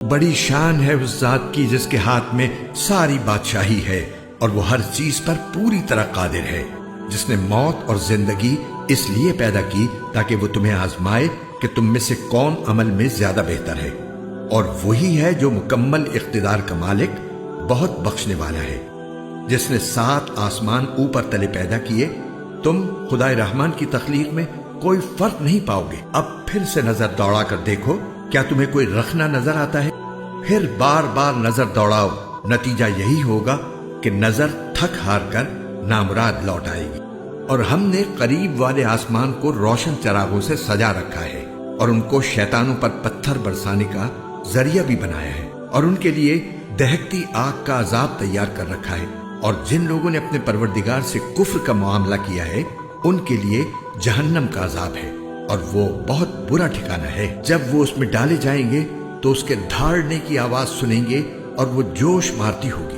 بڑی شان ہے اس ذات کی جس کے ہاتھ میں ساری بادشاہی ہے اور وہ ہر چیز پر پوری طرح قادر ہے، جس نے موت اور زندگی اس لیے پیدا کی تاکہ وہ تمہیں آزمائے کہ تم میں سے کون عمل میں زیادہ بہتر ہے، اور وہی ہے جو مکمل اقتدار کا مالک، بہت بخشنے والا ہے، جس نے 7 آسمان اوپر تلے پیدا کیے۔ تم خدائے رحمان کی تخلیق میں کوئی فرق نہیں پاؤ گے۔ اب پھر سے نظر دوڑا کر دیکھو، کیا تمہیں کوئی رخنا نظر آتا ہے؟ پھر بار بار نظر دوڑاؤ، نتیجہ یہی ہوگا کہ نظر تھک ہار کر نامراد لوٹ آئے گی۔ اور ہم نے قریب والے آسمان کو روشن چراغوں سے سجا رکھا ہے اور ان کو شیطانوں پر پتھر برسانے کا ذریعہ بھی بنایا ہے، اور ان کے لیے دہکتی آگ کا عذاب تیار کر رکھا ہے، اور جن لوگوں نے اپنے پروردگار سے کفر کا معاملہ کیا ہے ان کے لیے جہنم کا عذاب ہے، اور وہ بہت برا ٹھکانہ ہے۔ جب وہ اس میں ڈالے جائیں گے تو اس کے دھاڑنے کی آواز سنیں گے اور وہ جوش مارتی ہوگی۔